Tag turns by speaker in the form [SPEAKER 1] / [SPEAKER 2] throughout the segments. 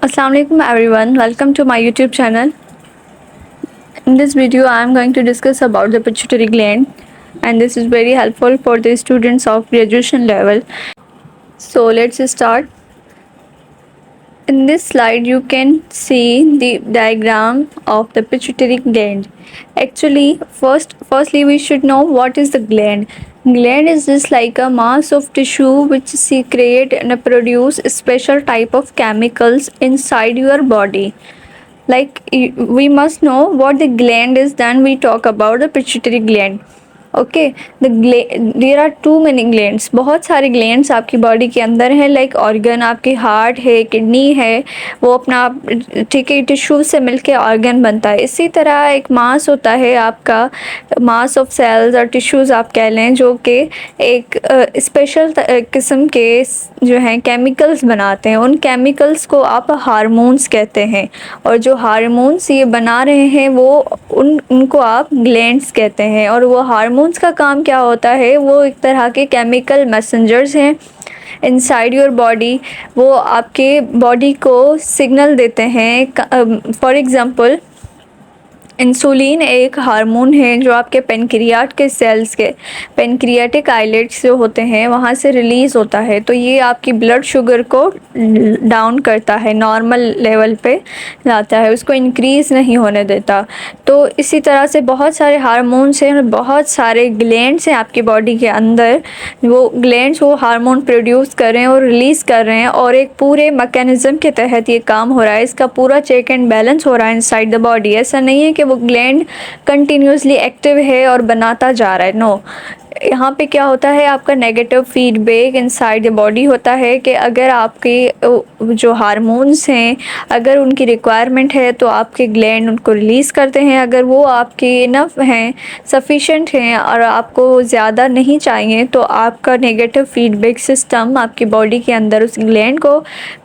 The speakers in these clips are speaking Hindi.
[SPEAKER 1] Assalamualaikum everyone, welcome to my YouTube channel. In this video I am going to discuss about the pituitary gland, and this is very helpful for the students of graduation level. So let's start. In this slide you can see the diagram of the pituitary gland. Actually firstly we should know what is the gland. Gland is just like a mass of tissue which secrete and produce a special type of chemicals inside your body. Like we must know what the gland is, then we talk about the pituitary gland. Okay there are too many glands, बहुत सारे ग्लैंड्स आपकी बॉडी के अंदर है. लाइक ऑर्गन आपके हार्ट है, किडनी है, वो अपना ठीक है टिश्यू से मिलके ऑर्गन बनता है. इसी तरह एक मास होता है आपका, मास ऑफ सेल्स और टिश्यूज़ आप कह लें, जो कि एक स्पेशल किस्म के जो हैं केमिकल्स बनाते हैं. उन केमिकल्स को आप हार्मोन्स कहते हैं, और जो हार्मोन्स ये बना रहे हैं वो उनको आप ग्लैंड्स कहते हैं. और वो हार्मोन्स का काम क्या होता है, वो एक तरह के केमिकल मैसेंजर्स हैं इनसाइड योर बॉडी. वो आपके बॉडी को सिग्नल देते हैं. फॉर एग्ज़ाम्पल इंसुलिन एक हार्मोन है जो आपके पेनक्रियाट के सेल्स के पेनक्रियाटिक आइलेट्स जो होते हैं वहाँ से रिलीज़ होता है. तो ये आपकी ब्लड शुगर को डाउन करता है, नॉर्मल लेवल पे लाता है, उसको इंक्रीज़ नहीं होने देता. तो इसी तरह से बहुत सारे हार्मोन्स हैं और बहुत सारे ग्लैंड्स हैं आपकी बॉडी के अंदर. वो ग्लैंड्स वो हार्मोन प्रोड्यूस कर रहे हैं और रिलीज़ कर रहे हैं, और एक पूरे मैकेनिज़्म के तहत ये काम हो रहा है. इसका पूरा चेक एंड बैलेंस हो रहा है इनसाइड द बॉडी. ऐसा नहीं है कि वो ग्लैंड कंटिन्यूसली एक्टिव है और बनाता जा रहा है. नो, यहाँ पे क्या होता है, आपका negative feedback inside the body होता है कि अगर आपके जो हार्मोन्स हैं अगर उनकी रिक्वायरमेंट है तो आपके ग्लैंड उनको रिलीज़ करते हैं. अगर वो आपके इनफ हैं, सफिशेंट हैं और आपको ज़्यादा नहीं चाहिए, तो आपका नेगेटिव फीडबैक सिस्टम आपकी बॉडी के अंदर उस ग्लैंड को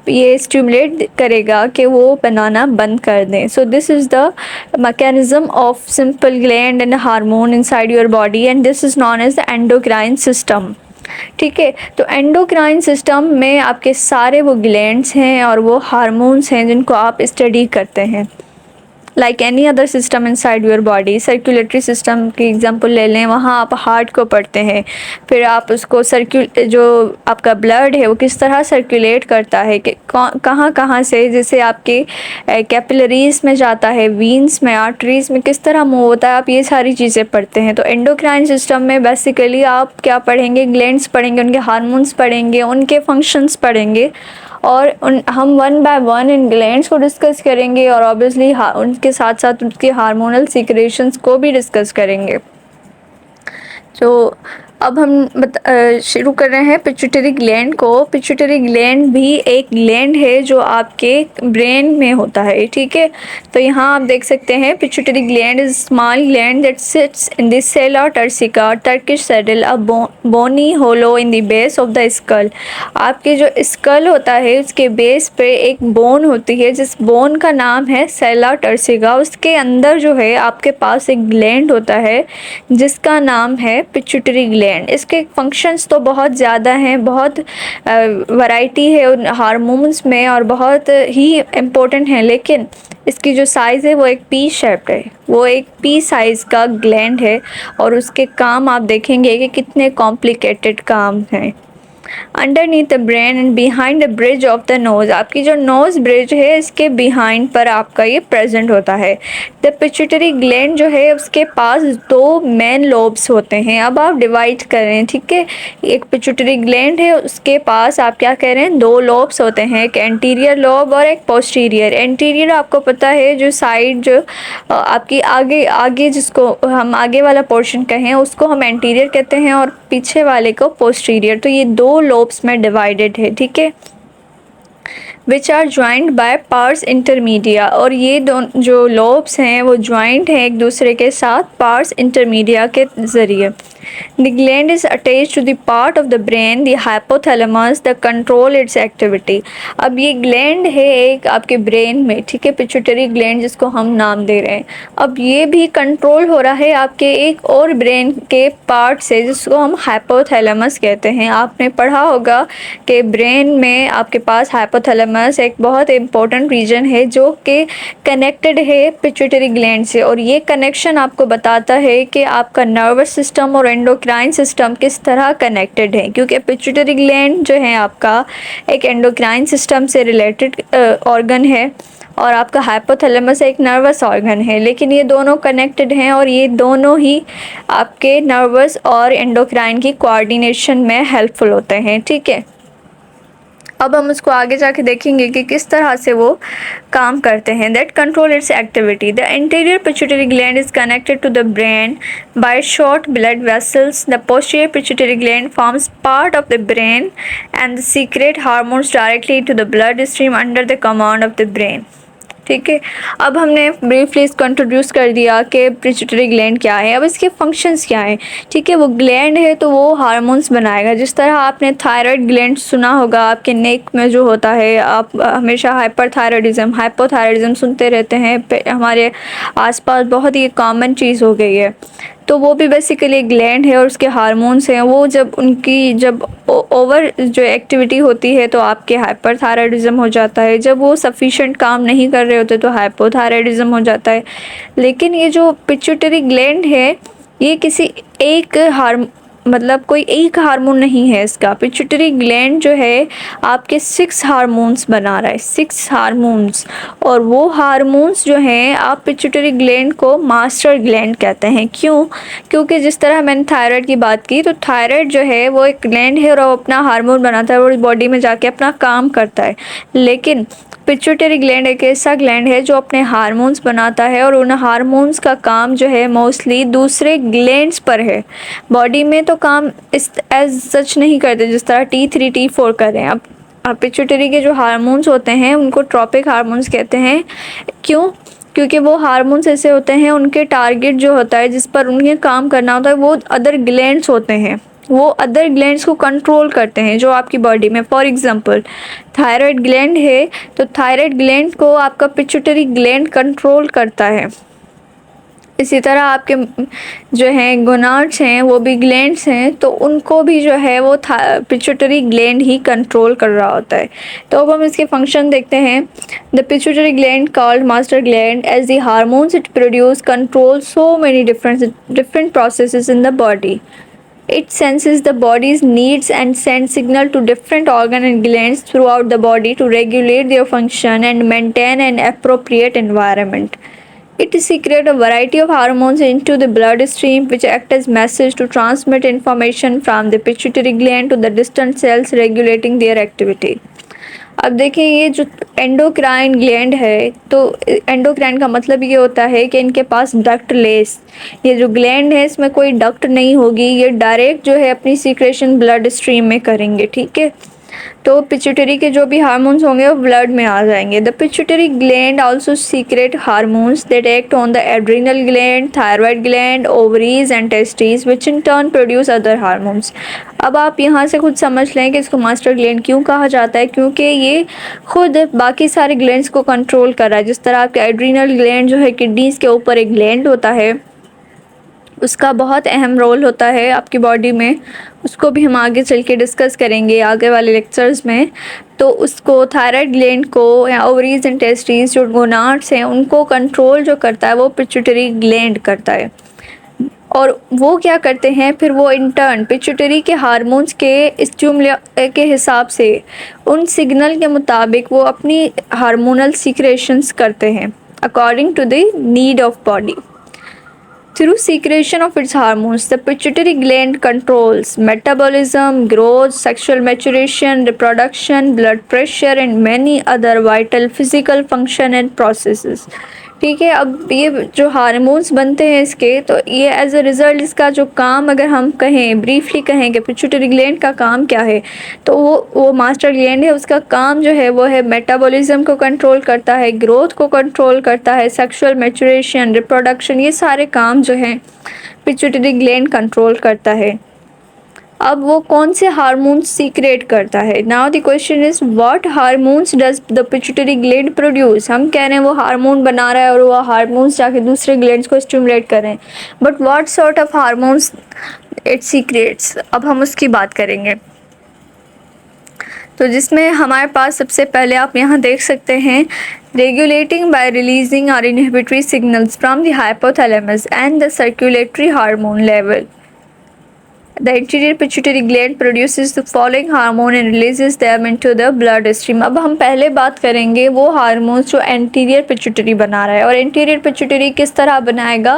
[SPEAKER 1] ये स्टिमुलेट करेगा कि वो बनाना बंद कर दें. So this is the mechanism of simple gland and hormone inside your body, and this is known as the endocrine system. ठीक है, तो एंडोक्राइन सिस्टम में आपके सारे वो ग्लैंड्स हैं और वो हार्मोन्स हैं जिनको आप स्टडी करते हैं. Like any other system inside your body. Circulatory system की एग्जांपल ले लें, वहाँ आप हार्ट को पढ़ते हैं, फिर आप उसको जो आपका ब्लड है वो किस तरह सर्कुलेट करता है कि कहाँ कहाँ से, जैसे आपके कैपिलरीज में जाता है, वीन्स में, आर्टरीज में किस तरह मूव होता है, आप ये सारी चीज़ें पढ़ते हैं. तो एंडोक्राइन सिस्टम में बेसिकली आप क्या पढ़ेंगे, ग्लैंड्स पढ़ेंगे, उनके हार्मोन्स पढ़ेंगे, उनके फंक्शंस पढ़ेंगे, और हम one by one in glands को डिस्कस करेंगे, और ऑब्वियसली उनके साथ साथ उनके हार्मोनल सीक्रेशंस को भी डिस्कस करेंगे. तो अब हम शुरू कर रहे हैं पिट्यूटरी ग्लैंड को. पिट्यूटरी ग्लैंड भी एक ग्लैंड है जो आपके ब्रेन में होता है. ठीक है, तो यहाँ आप देख सकते हैं pituitary gland is small gland that sits in the sella turcica Turkish saddle a bony hollow in the base of the skull. आपके जो स्कल होता है उसके बेस पे एक बोन होती है, जिस बोन का नाम है सेला टर्सिका. उसके अंदर जो है आपके पास एक ग्लैंड होता है जिसका नाम है पिट्यूटरी ग्लैंड. इसके फंक्शंस तो बहुत ज़्यादा हैं, बहुत वैरायटी है उन हार्मोन्स में और बहुत ही इम्पोर्टेंट है, लेकिन इसकी जो साइज़ है वो एक पी शेप्ड है. वो एक पी साइज़ का ग्लैंड है, और उसके काम आप देखेंगे कि कितने कॉम्प्लिकेटेड काम हैं. Underneath the brain and behind the bridge of the nose. आपकी जो नोज़ ब्रिज है इसके बिहाइंड पर आपका ये प्रेजेंट होता है. द पिट्यूटरी ग्लैंड जो है उसके पास दो मेन लोब्स होते हैं. अब आप डिवाइड करें, ठीक है, एक पिट्यूटरी ग्लैंड है, उसके पास आप क्या कह रहे हैं, दो लोब्स होते हैं, एक एंटीरियर लोब और एक पोस्टीरियर. एंटीरियर आपको पता है जो साइड जो आपकी आगे आगे जिसको हम आगे वाला पोर्शन कहें उसको हम एंटीरियर कहते हैं, और पीछे वाले को पोस्टीरियर. तो ये दो लोब्स में डिवाइडेड है. ठीक है, which are joined by pars intermedia. और ये दोनों जो लोब्स हैं वो ज्वाइंट हैं एक दूसरे के साथ पार्स इंटरमीडिया के ज़रिए. The gland is attached to the part of the brain, the hypothalamus, that control its activity. अब ये ग्लैंड है एक आपके ब्रेन में, ठीक है, पिट्यूटरी ग्लैंड जिसको हम नाम दे रहे हैं। अब ये भी कंट्रोल हो रहा है आपके एक और ब्रेन के पार्ट से जिसको हम हाइपोथैलेमस कहते हैं। आपने पढ़ा होगा कि ब्रेन में आपके पास हाइपोथैलेमस एक बहुत इंपॉर्टेंट रीजन है जो कि कनेक्टेड है पिट्यूटरी ग्लैंड से, और ये कनेक्शन आपको बताता है कि आपका नर्वस सिस्टम और एंडोक्राइन सिस्टम किस तरह कनेक्टेड है, क्योंकि पिट्यूटरी ग्लैंड जो है आपका एक एंडोक्राइन सिस्टम से रिलेटेड ऑर्गन है और आपका हाइपोथैलेमस एक नर्वस ऑर्गन है, लेकिन ये दोनों कनेक्टेड हैं और ये दोनों ही आपके नर्वस और एंडोक्राइन की कोऑर्डिनेशन में हेल्पफुल होते हैं, ठीक है। अब हम उसको आगे जाके देखेंगे कि किस तरह से वो काम करते हैं। That control its activity. The anterior pituitary gland is connected to the brain by short blood vessels. The posterior pituitary gland forms part of the brain and secrete hormones directly to the blood stream under the command of the brain, ठीक है। अब हमने ब्रीफली इसको इंट्रोड्यूस कर दिया कि पिट्यूटरी ग्लैंड क्या है। अब इसके फंक्शंस क्या हैं, ठीक है। वो ग्लैंड है तो वो हार्मोन्स बनाएगा। जिस तरह आपने थायराइड ग्लैंड सुना होगा आपके नेक में जो होता है, आप हमेशा हाइपरथायराइडिज्म हाइपोथायराइडिज्म सुनते रहते हैं, हमारे आसपास बहुत ही कॉमन चीज़ हो गई है। तो वो भी बेसिकली ग्लैंड है और उसके हार्मोन्स हैं, वो जब ओवर जो एक्टिविटी होती है तो आपके हाइपरथायराइडिज्म हो जाता है, जब वो सफिशिएंट काम नहीं कर रहे होते तो हाइपोथायराइडिज्म हो जाता है। लेकिन ये जो पिट्यूटरी ग्लैंड है ये किसी एक मतलब कोई एक हार्मोन नहीं है इसका। पिट्यूटरी ग्लैंड जो है आपके 6 हार्मोन्स बना रहा है, 6 हार्मोन्स। और वो हार्मोन्स जो हैं आप पिट्यूटरी ग्लैंड को मास्टर ग्लैंड कहते हैं। क्यों? क्योंकि जिस तरह मैंने थायराइड की बात की, तो थायराइड जो है वो एक ग्लैंड है और वो अपना हार्मोन बनाता है और बॉडी में जाके अपना काम करता है। लेकिन पिट्यूटरी ग्लैंड एक ऐसा ग्लैंड है जो अपने हार्मोन्स बनाता है और उन हार्मोन्स का काम जो है मोस्टली दूसरे ग्लैंड्स पर है। बॉडी में तो काम इस एज सच नहीं करते जिस तरह T3 T4 करें। अब पिट्यूटरी के जो हार्मोन्स होते हैं उनको ट्रॉपिक हार्मोन्स कहते हैं। क्यों? क्योंकि वो हार्मोन्स ऐसे होते हैं, उनके टारगेट जो होता है जिस पर उन्हें काम करना होता है वो अदर ग्लैंड्स होते हैं, वो अदर ग्लैंड्स को कंट्रोल करते हैं जो आपकी बॉडी में। फॉर एग्जांपल थायराइड ग्लैंड है तो थायराइड ग्लैंड को आपका पिट्यूटरी ग्लैंड कंट्रोल करता है। इसी तरह आपके जो हैं गोनाड्स हैं वो भी ग्लैंड्स हैं, तो उनको भी जो है वो पिट्यूटरी ग्लैंड ही कंट्रोल कर रहा होता है। तो अब हम इसके फंक्शन देखते हैं। The pituitary gland called master gland as the hormones it produce control so many different processes in the body. It senses the body's needs and sends signal to different organ and glands throughout the body to regulate their function and maintain an appropriate environment. It secretes a variety of hormones into the bloodstream which act as message to transmit information from the pituitary gland to the distant cells regulating their activity. अब देखिए ये जो एंडोक्राइन ग्लैंड है, तो एंडोक्राइन का मतलब ये होता है कि इनके पास डक्ट लेस, ये जो ग्लैंड है इसमें कोई डक्ट नहीं होगी, ये डायरेक्ट जो है अपनी सीक्रेशन ब्लड स्ट्रीम में करेंगे, ठीक है। तो पिट्यूटरी के जो भी हार्मोन्स होंगे वो ब्लड में आ जाएंगे। The pituitary gland also secret hormones that act on the adrenal gland, thyroid gland, ovaries and testis which in turn produce other hormones. अब आप यहाँ से खुद समझ लें कि इसको मास्टर ग्लैंड क्यों कहा जाता है, क्योंकि ये खुद बाकी सारे ग्लैंड्स को कंट्रोल कर रहा है। जिस तरह आपके एड्रिनल ग्लैंड जो है किडनीज के ऊपर एक ग्लैंड होता है, उसका बहुत अहम रोल होता है आपकी बॉडी में, उसको भी हम आगे चल के डिस्कस करेंगे आगे वाले लेक्चर्स में। तो उसको थायराइड ग्लैंड को या ओवरीज एंड टेस्टिस जो गोनाड्स हैं उनको कंट्रोल जो करता है वो पिट्यूटरी ग्लैंड करता है। और वो क्या करते हैं फिर, वो इंटर्न पिट्यूटरी के हार्मोन्स के स्टिमुलस के हिसाब से उन सिग्नल के मुताबिक वो अपनी हार्मोनल सीक्रेशंस करते हैं according to the need of body. Through secretion of its hormones, the pituitary gland controls metabolism, growth, sexual maturation, reproduction, blood pressure, and many other vital physical function and processes. ठीक है। अब ये जो हार्मोन्स बनते हैं इसके, तो ये एज अ रिज़ल्ट इसका जो काम अगर हम कहें, ब्रीफली कहें कि पिट्यूटरी ग्लैंड का काम क्या है, तो वो मास्टर ग्लैंड है, उसका काम जो है वो है मेटाबॉलिज्म को कंट्रोल करता है, ग्रोथ को कंट्रोल करता है, सेक्सुअल मैच्योरेशन, रिप्रोडक्शन, ये सारे काम जो हैं पिट्यूटरी ग्लैंड कंट्रोल करता है। अब वो कौन से हार्मोन्स सीक्रेट करता है? Now the question is what hormones does the pituitary gland produce. हम कह रहे हैं वो हार्मोन बना रहा है और वो हार्मोन्स जाके दूसरे ग्लैंड्स को स्टिमुलेट कर रहे हैं, but what sort of hormones it secrets, अब हम उसकी बात करेंगे। तो जिसमें हमारे पास सबसे पहले आप यहाँ देख सकते हैं, regulating by releasing our inhibitory signals from the hypothalamus and the circulatory hormone level. The anterior pituitary gland produces the following hormone and releases them into the blood stream. अब हम पहले बात करेंगे वो हार्मोन्स जो एंटीरियर पिट्यूटरी बना रहा है। और एंटीरियर पिट्यूटरी किस तरह बनाएगा?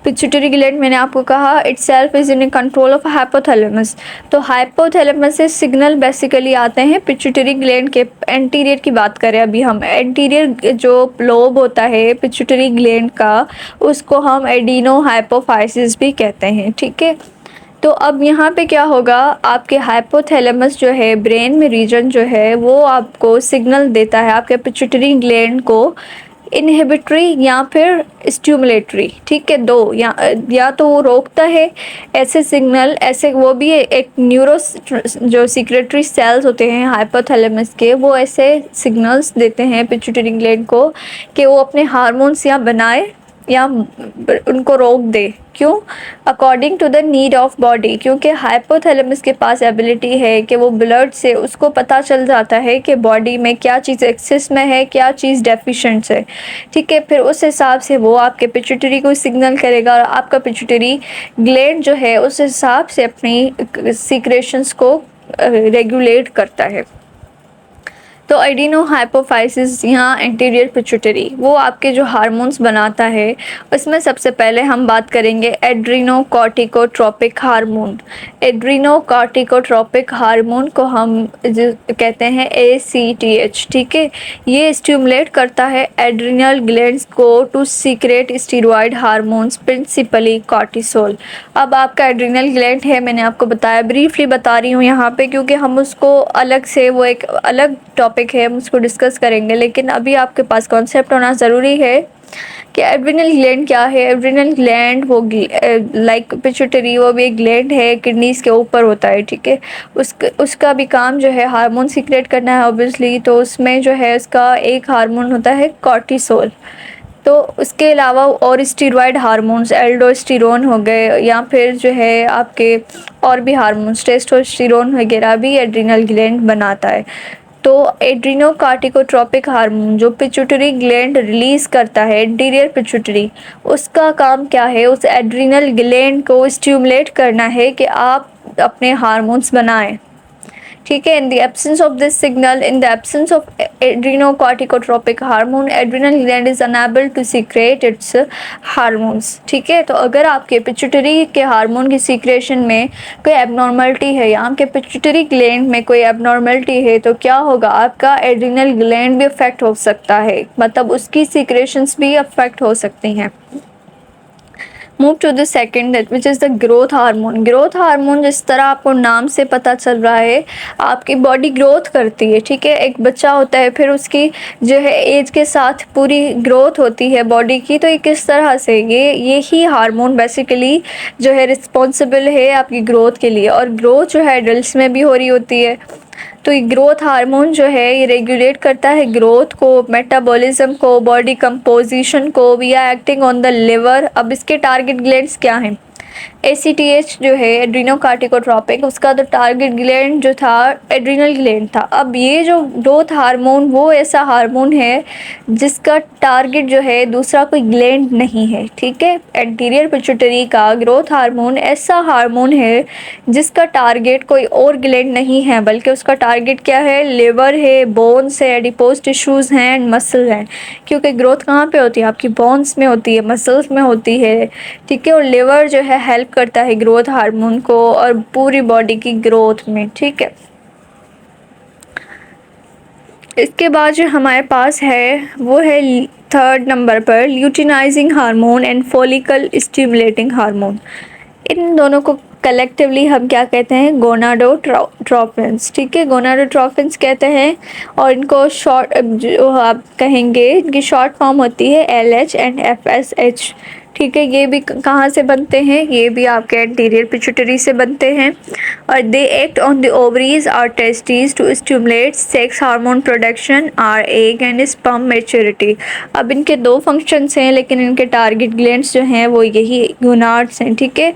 [SPEAKER 1] पिट्यूटरी ग्लैंड, मैंने आपको कहा, itself is in control of hypothalamus. तो हाइपोथैलेमस से सिग्नल बेसिकली आते हैं पिट्यूटरी ग्लैंड के। एंटीरियर की बात करें अभी हम, एंटीरियर जो लोब होता है पिट्यूटरी ग्लैंड का, उसको हम एडिनो हाइपोफाइसिस भी कहते हैं। ठीक है। तो अब यहाँ पे क्या होगा, आपके हाइपोथैलेमस जो है, ब्रेन में रीजन जो है, वो आपको सिग्नल देता है आपके पिट्यूटरी ग्लैंड को, इनहिबिटरी या फिर स्टिमुलेटरी। ठीक है, दो, या तो वो रोकता है ऐसे सिग्नल, ऐसे वो भी एक न्यूरो जो सिक्रेटरी सेल्स होते हैं हाइपोथैलेमस के, वो ऐसे सिग्नल्स देते हैं पिट्यूटरी ग्लैंड को कि वो अपने हार्मोन्स या बनाए या उनको रोक दे। क्यों? According to the need of body, क्योंकि हाइपोथैलेमस के पास एबिलिटी है कि वो ब्लड से उसको पता चल जाता है कि बॉडी में क्या चीज़ एक्सेस में है, क्या चीज़ डेफिशिएंट है। ठीक है, फिर उस हिसाब से वो आपके पिट्यूटरी को सिग्नल करेगा और आपका पिट्यूटरी ग्लैंड जो है उस हिसाब से अपनी सीक्रेशंस को रेगुलेट करता है। तो एडिनो हाइपोफाइसिस यहाँ एंटीरियर पिट्यूटरी, वो आपके जो हार्मोन्स बनाता है, उसमें सबसे पहले हम बात करेंगे एड्रीनोकॉर्टिकोट्रोपिक हार्मोन। एड्रीनोकॉर्टिकोट्रोपिक हार्मोन को हम कहते हैं ACTH। ठीक है, ये स्टिमुलेट करता है एड्रिनल ग्लैंड्स को to secrete steroid hormones, principally cortisol. अब आपका एड्रिनल ग्लैंड है, मैंने आपको बताया, ब्रीफली बता रही हूँ यहाँ पे, क्योंकि हम उसको अलग से, वो एक अलग टॉपिक है, हम उसको डिस्कस करेंगे, लेकिन अभी आपके पास कॉन्सेप्ट होना ज़रूरी है कि एड्रिनल ग्लैंड क्या है। एड्रिनल ग्लैंड वो लाइक पिट्यूटरी, वो भी एक ग्लैंड है, किडनीज के ऊपर होता है। ठीक है, उसका भी काम जो है हार्मोन सीक्रेट करना है ऑब्वियसली। तो उसमें जो है उसका एक हार्मोन होता है कॉर्टिसोल। तो उसके अलावा और स्टीरॉयड हार्मोन्स, एल्डोस्टेरोन हो गए, या फिर जो है आपके और भी हार्मोन्स, टेस्टोस्टेरोन वगैरह भी एड्रिनल ग्लैंड बनाता है। तो एड्रीनोकॉर्टिकोट्रोपिक हार्मोन जो पिट्यूटरी ग्लैंड रिलीज करता है, एंटीरियर पिट्यूटरी, उसका काम क्या है? उस एड्रिनल ग्लैंड को स्टिमुलेट करना है कि आप अपने हार्मोन्स बनाएं। ठीक है, in the absence of this signal, in the absence of adrenocorticotropic hormone, adrenal gland is unable to secrete its hormones. ठीक है, तो अगर आपके पिट्यूटरी के हार्मोन की सीक्रेशन में कोई एबनॉर्मलिटी है या आपके पिट्यूटरी ग्लैंड में कोई एबनॉर्मलिटी है, तो क्या होगा? आपका एड्रिनल ग्लैंड भी अफेक्ट हो सकता है, मतलब उसकी सीक्रेशंस भी अफेक्ट हो सकती हैं। Move to the second, which is the growth hormone. Growth hormone, जिस तरह आपको नाम से पता चल रहा है, आपकी बॉडी ग्रोथ करती है। ठीक है, एक बच्चा होता है, फिर उसकी जो है एज के साथ पूरी ग्रोथ होती है बॉडी की। तो ये किस तरह से, ये ही हार्मोन बेसिकली जो है रिस्पॉन्सिबल है आपकी ग्रोथ के लिए, और ग्रोथ जो है एडल्ट्स में भी हो रही होती है। तो ये ग्रोथ हार्मोन जो है ये रेगुलेट करता है ग्रोथ को, मेटाबॉलिज्म को, बॉडी कंपोजिशन को, we are acting on the liver. अब इसके टारगेट ग्लैंड्स क्या हैं? ACTH जो है एड्रीनोकॉर्टिकोट्रोपिक, उसका तो टारगेट ग्लैंड जो था एड्रिनल ग्लैंड था। अब ये जो ग्रोथ हार्मोन, वो ऐसा हार्मोन है जिसका टारगेट जो है दूसरा कोई ग्लैंड नहीं है। ठीक है, एंटीरियर पिट्यूटरी का ग्रोथ हार्मोन ऐसा हार्मोन है जिसका टारगेट कोई और ग्लैंड नहीं है, बल्कि उसका टारगेट क्या है? लिवर है, बोन्स है, एडिपोज टिश्यूज़ हैं एंड मसल हैं। क्योंकि ग्रोथ कहाँ पे होती है? आपकी बोन्स में होती है, मसल्स में होती है। ठीक है, और लिवर जो है हेल्प करता है ग्रोथ हार्मोन को और पूरी बॉडी की ग्रोथ में। ठीक है, इसके बाद जो हमारे पास है वो है थर्ड नंबर पर luteinizing hormone and follicle stimulating hormone. इन दोनों को कलेक्टिवली हम क्या कहते हैं, गोनाडोट्रोपिन्स। ठीक है, गोनाडोट्रोपिन्स कहते हैं। और इनको शॉर्ट जो आप कहेंगे, इनकी शॉर्ट फॉर्म होती है LH एंड FSH। ठीक है, ये भी कहाँ से बनते हैं, ये भी आपके एंटीरियर पिट्यूटरी से बनते हैं। और they act on the ovaries और testis to stimulate sex hormone production are egg and sperm maturity. अब इनके दो फंक्शंस हैं, लेकिन इनके टारगेट ग्लैंड्स जो हैं वो यही गोनाड्स हैं। ठीक है,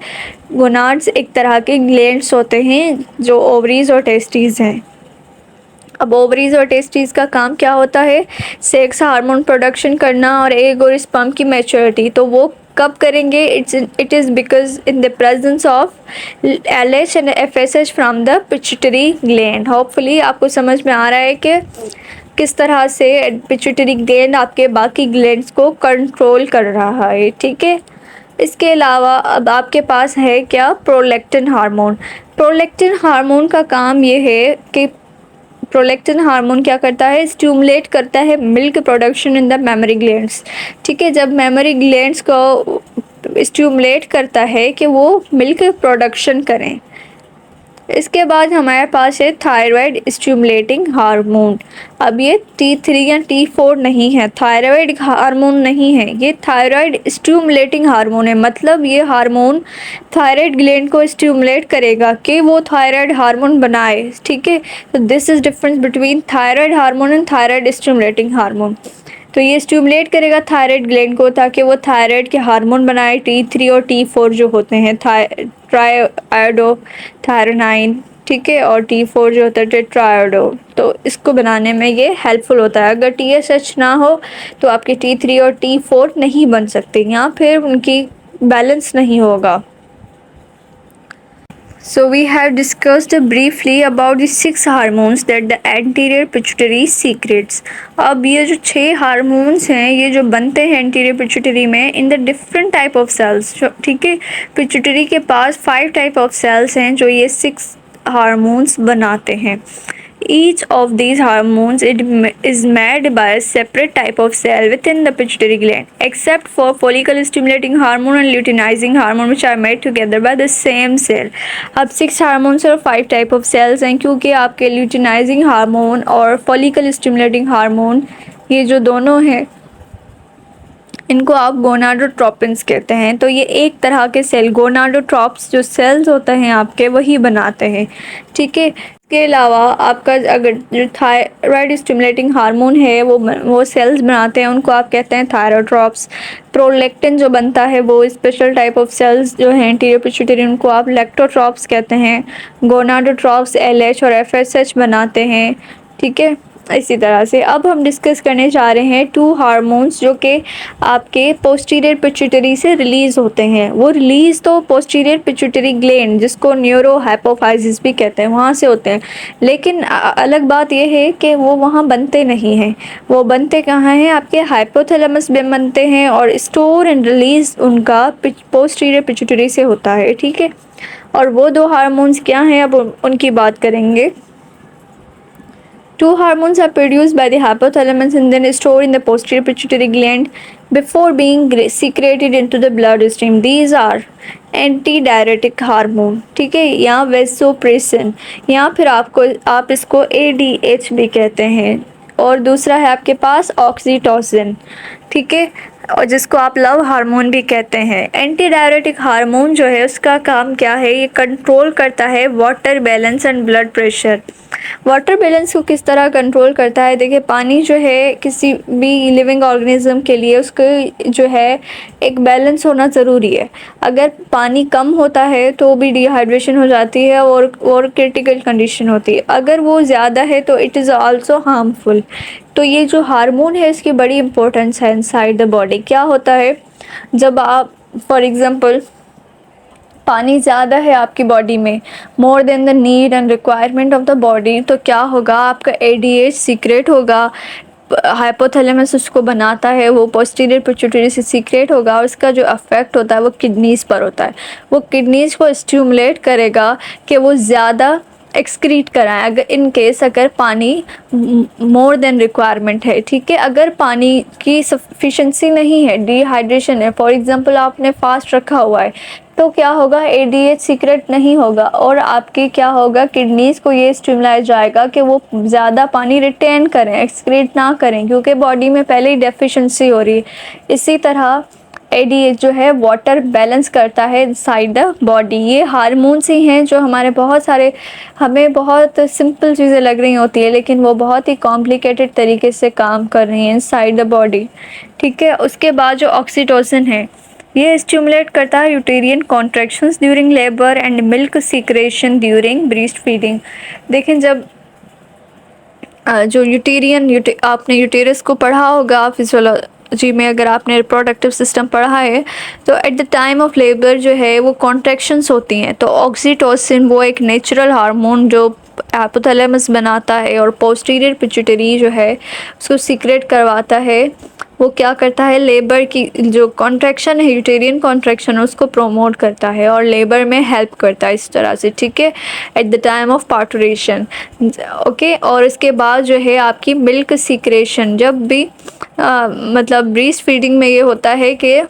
[SPEAKER 1] गोनाड्स एक तरह के ग्लैंड्स होते हैं जो ओवरीज और टेस्टिस हैं। अब ओवरीज और टेस्टिस का काम क्या होता है, सेक्स हार्मोन प्रोडक्शन करना और एग और स्पर्म की मैच्योरिटी। तो वो कब करेंगे, it is because in the presence of LH and FSH from the pituitary gland. Hopefully आपको समझ में आ रहा है कि किस तरह से पिट्यूटरी ग्लैंड आपके बाकी ग्लैंड्स को कंट्रोल कर रहा है। ठीक है, इसके अलावा अब आपके पास है क्या, प्रोलैक्टिन हार्मोन। प्रोलैक्टिन हार्मोन का काम ये है कि प्रोलैक्टिन हार्मोन क्या करता है, स्टिमुलेट करता है milk production in the mammary glands. ठीक है, जब मेमोरी ग्लैंड्स को स्टिमुलेट करता है कि वो मिल्क प्रोडक्शन करें। इसके बाद हमारे पास है थायराइड स्टिमुलेटिंग हार्मोन। अब ये T3 या T4 नहीं है, थायराइड हार्मोन नहीं है, ये थायराइड स्टिमुलेटिंग हार्मोन है। मतलब ये हार्मोन थायराइड ग्लैंड को स्टिमुलेट करेगा कि वो थायराइड हार्मोन बनाए। ठीक है, तो this is difference between thyroid hormone and thyroid stimulating hormone. तो ये स्टिमुलेट करेगा थायराइड ग्लैंड को ताकि वो थायराइड के हार्मोन बनाए, T3 और T4 जो होते हैं, ट्राइआयोडोथायरोनाइन। ठीक है, और T4 जो होता है टेट्राआयोडो। तो इसको बनाने में ये हेल्पफुल होता है। अगर TSH ना हो तो आपके T3 और T4 नहीं बन सकते, या फिर उनकी बैलेंस नहीं होगा। So we have discussed briefly about the 6 hormones that the anterior pituitary secretes. अब ये जो 6 हार्मोन्स हैं, ये जो बनते हैं एंटीरियर पिट्यूटरी में in the different type of cells. ठीक है, पिट्यूटरी के पास 5 टाइप ऑफ सेल्स हैं जो ये 6 हार्मोन्स बनाते हैं। Each of these hormones is made by a separate type of cell within the pituitary gland, except for follicle stimulating hormone and luteinizing hormone, which are made together by the same cell. अब 6 हार्मोन्स और 5 टाइप ऑफ सेल्स हैं, क्योंकि आपके ल्यूटिनाइजिंग हार्मोन और फॉलिकल स्टिमुलेटिंग हार्मोन ये जो दोनों हैं इनको आप गोनाडोट्रोपिन्स कहते हैं। तो ये एक तरह के सेल गोनाडोट्रोप्स जो सेल्स होते हैं आपके वही बनाते हैं। ठीक है, इसके अलावा आपका अगर जो थायराइड स्टिमुलेटिंग हार्मोन है वो सेल्स बनाते हैं, उनको आप कहते हैं थायरोट्रोप्स। प्रोलैक्टिन जो बनता है वो स्पेशल टाइप ऑफ सेल्स जो हैं एंटीरियर पिट्यूटरी, उनको आप लैक्टोट्रोप्स कहते हैं। गोनाडोट्रोप्स LH और FSH बनाते हैं। ठीक है, इसी तरह से अब हम डिस्कस करने जा रहे हैं 2 हार्मोन्स जो कि आपके पोस्टीरियर पिट्यूटरी से रिलीज़ होते हैं। वो रिलीज़ तो पोस्टीरियर पिट्यूटरी ग्लैंड, जिसको न्यूरो हाइपोफाइसिस भी कहते हैं, वहाँ से होते हैं। लेकिन अलग बात यह है कि वो वहाँ बनते नहीं हैं। वो बनते कहाँ हैं, आपके हाइपोथैलेमस में बनते हैं, और स्टोर एंड रिलीज़ उनका पोस्टीरियर पिट्यूटरी से होता है। ठीक है, और वो 2 हार्मोन्स क्या हैं, अब उनकी बात करेंगे। 2 hormones are produced by the hypothalamus and then stored in the posterior pituitary gland before being secreted into the bloodstream. These are antidiuretic hormone, ठीक है, या वेसोप्रेसिन, या फिर आप इसको ADH भी कहते हैं। और दूसरा है आपके पास ऑक्सीटोसिन। ठीक है, और जिसको आप लव हार्मोन भी कहते हैं। एंटीडायरेटिक हार्मोन जो है उसका काम क्या है, ये कंट्रोल करता है water balance and blood pressure. Water balance को किस तरह कंट्रोल करता है, देखिए पानी जो है किसी भी लिविंग ऑर्गेनिज्म के लिए उसके जो है एक बैलेंस होना ज़रूरी है। अगर पानी कम होता है तो भी डिहाइड्रेशन हो जाती है और क्रिटिकल कंडीशन होती है। अगर वो ज़्यादा है तो इट इज़ आल्सो हार्मफुल। तो ये जो हार्मोन है इसकी बड़ी इंपॉर्टेंस है इनसाइड द बॉडी। क्या होता है, जब आप फॉर एग्ज़ाम्पल पानी ज़्यादा है आपकी बॉडी में, more than the need and requirement of the body, तो क्या होगा, आपका ADH सीक्रेट होगा, हाइपोथैलेमस उसको बनाता है, वो पोस्टीरियर पिट्यूटरी से सीक्रेट होगा, और उसका जो अफेक्ट होता है वो किडनीज़ पर होता है। वो किडनीज़ को स्टिमुलेट करेगा कि वो ज़्यादा एक्सक्रीट कराएं अगर इन केस अगर पानी मोर देन रिक्वायरमेंट है, ठीक है। अगर पानी की सफिशेंसी नहीं है, डिहाइड्रेशन है, फॉर एग्जांपल आपने फास्ट रखा हुआ है, तो क्या होगा, एडीएच सीक्रेट नहीं होगा और आपकी क्या होगा, किडनीज को ये स्टिमुलाई जाएगा कि वो ज़्यादा पानी रिटेन करें, एक्सक्रीट ना करें, क्योंकि बॉडी में पहले ही डेफिशिएंसी हो रही है। इसी तरह एडीएच जो है वाटर बैलेंस करता है इनसाइड द बॉडी। ये हार्मोन्स ही हैं जो हमारे बहुत सारे, हमें बहुत सिंपल चीज़ें लग रही होती है लेकिन वो बहुत ही कॉम्प्लिकेटेड तरीके से काम कर रही हैं इनसाइड द बॉडी, ठीक है। उसके बाद जो ऑक्सीटोसिन है, ये स्टिमुलेट करता है uterine contractions during labour and milk secretion during breast feeding. देखें जब जो आपने यूटेरस को पढ़ा होगा फिजियोलॉजी में, अगर आपने रिप्रोडक्टिव सिस्टम पढ़ा है, तो eight the time of labour जो है वो कॉन्ट्रैक्शंस होती हैं, तो ऑक्सीटोसिन वो एक नेचुरल हार्मोन जो हाइपोथैलेमस बनाता है और पोस्टीरियर पिट्यूटरी जो है उसको सीक्रेट करवाता है। वो क्या करता है, लेबर की जो कॉन्ट्रैक्शन है, यूटेरियन कॉन्ट्रैक्शन, उसको प्रोमोट करता है और लेबर में हेल्प करता है इस तरह से, ठीक है, at the time of parturition, okay. और इसके बाद जो है आपकी मिल्क सीक्रेशन, जब भी मतलब ब्रेस्ट फीडिंग में ये होता है कि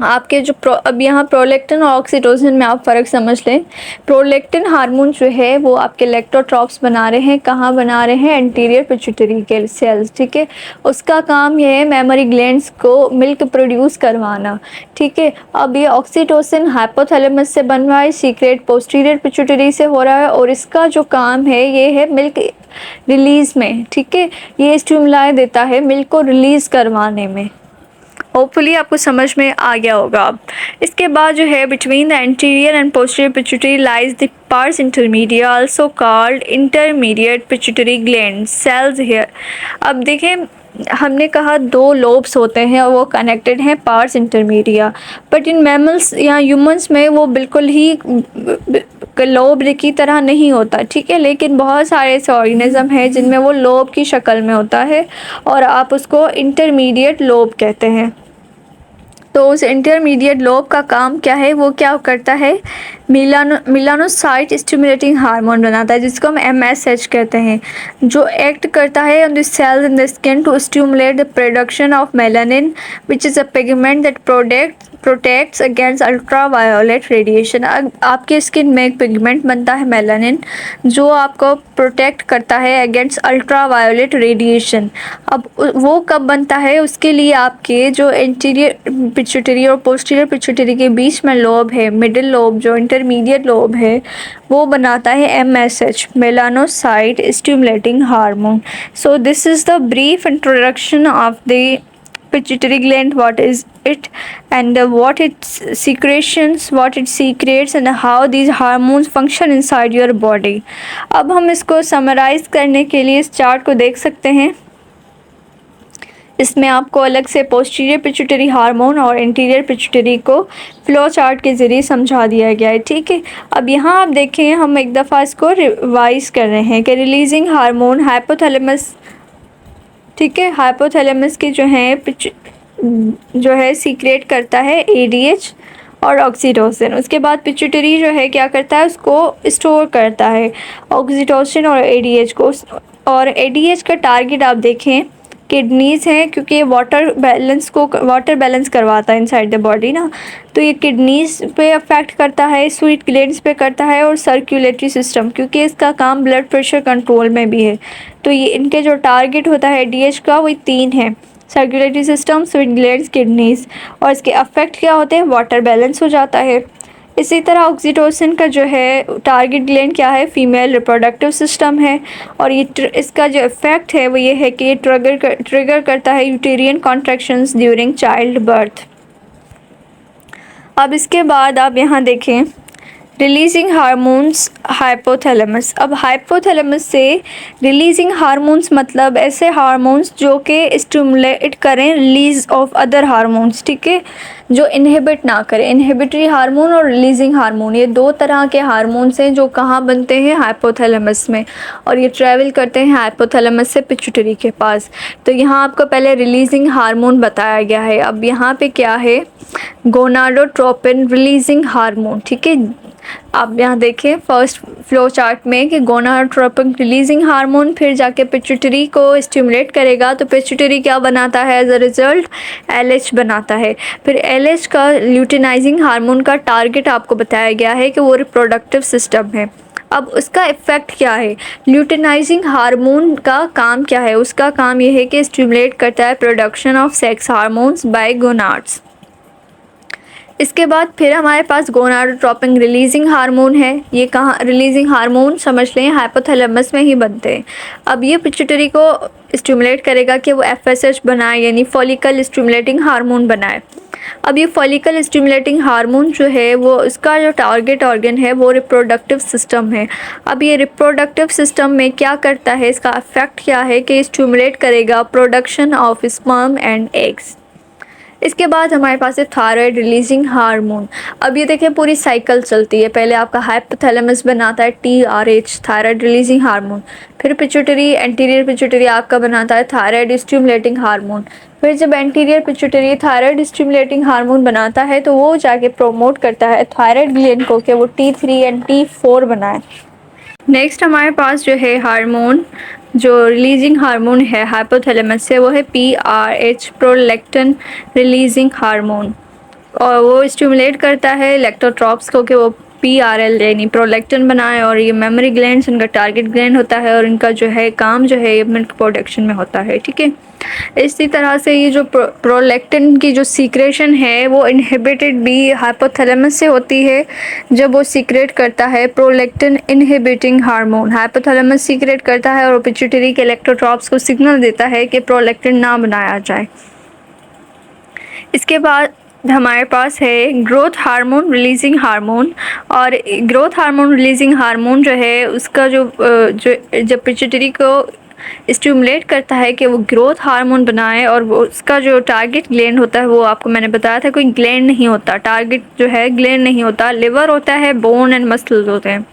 [SPEAKER 1] आपके जो अब यहाँ प्रोलैक्टिन और ऑक्सीटोसिन में आप फ़र्क समझ लें। प्रोलैक्टिन हार्मोन जो है वो आपके लैक्टोट्रॉप्स बना रहे हैं, कहाँ बना रहे हैं, एंटीरियर पिट्यूटरी के सेल्स, ठीक है। उसका काम ये है मेमोरी ग्लैंड्स को मिल्क प्रोड्यूस करवाना, ठीक है। अब ये ऑक्सीटोसिन हाइपोथैलेमस से बन रहा है, सीक्रेट पोस्टीरियर पिट्यूटरी से हो रहा है और इसका जो काम है ये है मिल्क रिलीज़ में, ठीक है। ये स्टिमुलाई देता है मिल्क को रिलीज़ करवाने में। होपफुली आपको समझ में आ गया होगा। अब इसके बाद जो है between the anterior and posterior pituitary lies the pars intermediate also called intermediate pituitary gland cells here. अब देखें हमने कहा दो लोब्स होते हैं और वो कनेक्टेड हैं parse intermedia, but in mammals या ह्यूमंस में वो बिल्कुल ही लोब की तरह नहीं होता, ठीक है। लेकिन बहुत सारे ऐसे ऑर्गेनिज्म हैं जिनमें वो लोब की शक्ल में होता है और आप उसको इंटरमीडिएट लोब कहते हैं। तो उस इंटरमीडिएट लोब का काम क्या है, वो क्या करता है, मिलानोसाइट स्टिमुलेटिंग हार्मोन बनाता है जिसको हम MSH कहते हैं, जो एक्ट करता है on the cells in the skin to stimulate the production of melanin which is a pigment that protects against ultraviolet radiation. आपके स्किन में एक पिगमेंट बनता है मेलानिन जो आपको प्रोटेक्ट करता है अगेंस्ट अल्ट्रावायोलेट रेडिएशन। अब वो कब बनता है, उसके लिए आपके जो एंटीरियर पिट्यूटरी और पोस्टीरियर पिट्यूटरी के बीच में लोब है, मिडिल लोब जो इंटरमीडिएट लोब है, वो बनाता है MSH melanocyte stimulating hormone. So this is the brief introduction of the pituitary gland, what is it and what its secretions, what it secretes and how these hormones function inside your body। अब हम इसको समराइज करने के लिए इस चार्ट को देख सकते हैं। इसमें आपको अलग से पोस्टीरियर पिट्यूटरी हार्मोन और इंटीरियर पिट्यूटरी को फ्लो चार्ट के ज़रिए समझा दिया गया है, ठीक है। अब यहाँ आप देखें, हम एक दफ़ा इसको रिवाइज कर रहे हैं कि रिलीजिंग हार्मोन हाइपोथैलेमस, ठीक है, हाइपोथैलेमस की जो है सीक्रेट करता है ADH और ऑक्सीटोसिन। उसके बाद पिट्यूटरी जो है क्या करता है, उसको स्टोर करता है ऑक्सीटोसिन और ADH को। और ADH का टारगेट आप देखें किडनीज़ हैं, क्योंकि ये वाटर बैलेंस करवाता है इनसाइड द बॉडी ना, तो ये किडनीज़ पे अफेक्ट करता है, स्वीट ग्लैंड्स पे करता है और सर्कुलेटरी सिस्टम, क्योंकि इसका काम ब्लड प्रेशर कंट्रोल में भी है। तो ये इनके जो टारगेट होता है ADH का वो 3 है, circulatory system, sweet glands, kidneys. और इसके अफेक्ट क्या होते हैं, वाटर बैलेंस हो जाता है। इसी तरह ऑक्सीटोसिन का जो है टारगेट ग्लैंड क्या है, फीमेल रिप्रोडक्टिव सिस्टम है और ये इसका जो इफ़ेक्ट है वो ये है कि ये ट्रिगर करता है uterine contractions during child birth. अब इसके बाद आप यहाँ देखें रिलीजिंग हार्मोन्स हाइपोथैलेमस। अब हाइपोथैलेमस से रिलीजिंग हार्मोन्स मतलब ऐसे हार्मोन्स जो कि स्टिमुलेट करें रिलीज ऑफ अदर हार्मोन्स, ठीक है, जो इनहिबिट ना करें। इनहिबिटरी हार्मोन और रिलीजिंग हार्मोन, ये 2 तरह के हार्मोन्स हैं जो कहाँ बनते हैं, हाइपोथैलेमस में, और ये ट्रैवल करते हैं हाइपोथैलेमस से पिट्यूटरी के पास। तो यहाँ आपको पहले रिलीजिंग हार्मोन बताया गया है। अब यहाँ पे क्या है, गोनाडोट्रोपिन रिलीजिंग हार्मोन, ठीक है। आप यहाँ देखें फर्स्ट फ्लो चार्ट में कि गोनाडोट्रोपिन रिलीजिंग हार्मोन फिर जाके पिट्यूटरी को स्टिमुलेट करेगा, तो पिट्यूटरी क्या बनाता है एज अ रिजल्ट, एलएच बनाता है। फिर एलएच का ल्यूटिनाइजिंग हार्मोन का टारगेट आपको बताया गया है कि वो रिप्रोडक्टिव सिस्टम है। अब उसका इफ़ेक्ट क्या है, ल्यूटिनाइजिंग हार्मोन का काम क्या है, उसका काम ये है कि स्टिमुलेट करता है production of sex hormones by gonads. इसके बाद फिर हमारे पास गोनाडोट्रोपिन रिलीजिंग हार्मोन है। ये कहाँ रिलीजिंग हार्मोन समझ लें, हाइपोथैलेमस में ही बनते हैं। अब ये पिट्यूटरी को स्टिमुलेट करेगा कि वो एफएसएच बनाए, यानी फॉलिकल स्टिमुलेटिंग हार्मोन बनाए। अब ये फॉलिकल स्टिमुलेटिंग हार्मोन जो है वो इसका जो टारगेट ऑर्गन है वो रिप्रोडक्टिव सिस्टम है। अब ये रिप्रोडक्टिव सिस्टम में क्या करता है, इसका इफेक्ट क्या है कि स्टिमुलेट करेगा production of sperm and eggs. इसके बाद हमारे पास है थायराइड रिलीजिंग हार्मोन। अब ये देखें पूरी साइकिल चलती है, पहले आपका हाइपोथैलेमस बनाता है टीआरएच थायराइड रिलीजिंग हार्मोन, फिर पिट्यूटरी एंटीरियर पिट्यूटरी आपका बनाता है थायराइड स्टिमुलेटिंग हार्मोन, फिर जब anterior pituitary thyroid stimulating hormone बनाता है तो वो जाके प्रोमोट करता है थायराइड ग्लैंड को कि वो T3 एंड T4 बनाए। नेक्स्ट हमारे पास जो है हार्मोन जो रिलीजिंग हार्मोन है हाइपोथैलेमस से, वो है PRH प्रोलैक्टिन रिलीजिंग हार्मोन, और वो स्टिमुलेट करता है इलेक्ट्रोट्रॉप्स को कि वो PRL यानी प्रोलैक्टिन बनाए, और ये मेमोरी ग्लैंड्स इनका टारगेट ग्लैंड होता है और इनका जो है काम जो है ये मिल्क प्रोडक्शन में होता है। ठीक है, इसी तरह से ये जो प्रोलैक्टिन की जो सीक्रेशन है वो इनहिबिटेड भी हाइपोथैलेमस से होती है। जब वो सीक्रेट करता है prolactin inhibiting hormone, hypothalamus secret करता है और पिट्यूटरी के इलेक्ट्रोट्रॉप्स को सिग्नल देता है कि प्रोलैक्टिन ना बनाया जाए। इसके बाद हमारे पास है ग्रोथ हार्मोन रिलीजिंग हार्मोन, और ग्रोथ हार्मोन रिलीजिंग हार्मोन जो है उसका जो जब पिट्यूटरी को स्टिमुलेट करता है कि वो ग्रोथ हार्मोन बनाए, और वो उसका जो टारगेट ग्लैंड होता है वो आपको मैंने बताया था कोई ग्लैंड नहीं होता, टारगेट जो है ग्लैंड नहीं होता, लिवर होता है, बोन एंड मसल्स होते हैं।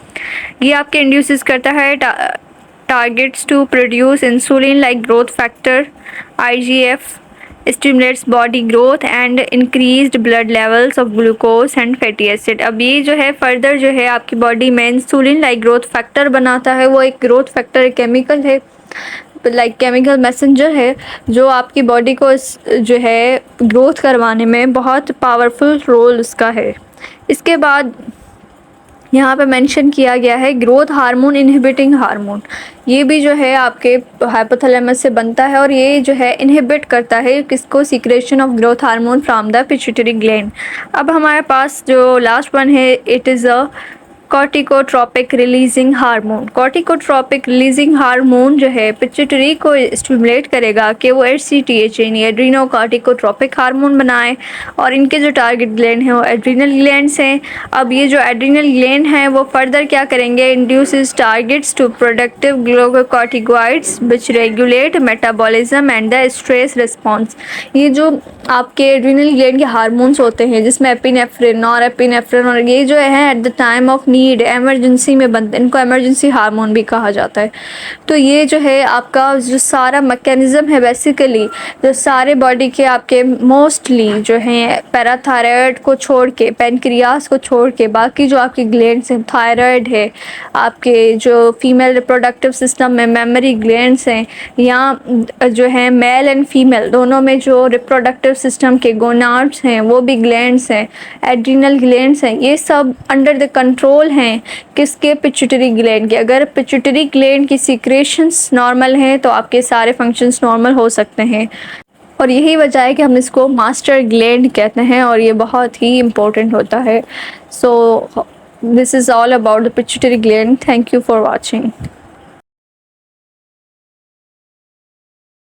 [SPEAKER 1] ये आपके इंड्यूसेस करता है targets to produce insulin like growth factor IGF, stimulates body growth and increased blood levels of glucose and fatty acid। अब ये जो है फर्दर जो है आपकी बॉडी में इंसुलिन लाइक ग्रोथ फैक्टर बनाता है। वो एक ग्रोथ फैक्टर केमिकल है, लाइक केमिकल मैसेंजर है जो आपकी बॉडी को जो है ग्रोथ करवाने में बहुत पावरफुल रोल उसका है। इसके बाद यहाँ पे मेंशन किया गया है ग्रोथ हार्मोन इनहिबिटिंग हार्मोन, ये भी जो है आपके हाइपोथैलेमस से बनता है और ये जो है इनहिबिट करता है किसको, secretion of growth hormone from the pituitary gland. अब हमारे पास जो लास्ट वन है it is a corticotropic releasing hormone. Corticotropic releasing hormone जो है पिट्यूटरी को स्टिमुलेट करेगा कि वो HCTH यानी एड्रीनो कॉर्टिकोट्रोपिक हार्मोन बनाए, और इनके जो टारगेट ग्लैंड हैं वो एड्रीनल ग्लैंड्स हैं। अब ये जो एड्रीनल ग्लैंड हैं वो फर्दर क्या करेंगे, induces targets to productive glucocorticoids which regulate metabolism and the stress response. ये जो आपके एड्रीनल ग्लैंड के हार्मोन्स होते हैं जिसमें एपिनेफ्रिन, नॉरएपिनेफ्रिन, और ये जो है at the time of need emergency में बनते हैं, इनको एमरजेंसी हार्मोन भी कहा जाता है। तो ये जो है आपका जो सारा मैकेनिज़्म है बेसिकली जो सारे बॉडी के आपके मोस्टली जो हैं पैराथायराइड को छोड़ के, पैनक्रियास को छोड़ के, बाकी जो आपकी ग्लैंड्स हैं, थायराइड है, आपके जो फीमेल रिप्रोडक्टिव सिस्टम में मेमोरी ग्लैंड्स हैं, या जो है मेल एंड फीमेल दोनों में जो रिप्रोडक्टिव सिस्टम के गोनाड्स हैं वो भी ग्लैंड्स हैं, एड्रीनल ग्लैंड्स हैं, ये सब अंडर द कंट्रोल हैं किसके, पिट्यूटरी ग्लैंड के। अगर पिट्यूटरी ग्लैंड की सीक्रेशंस नॉर्मल हैं तो आपके सारे फंक्शंस नॉर्मल हो सकते हैं, और यही वजह है कि हम इसको मास्टर ग्लैंड कहते हैं और ये बहुत ही इम्पोर्टेंट होता है। So this is all about the pituitary gland. Thank you for watching.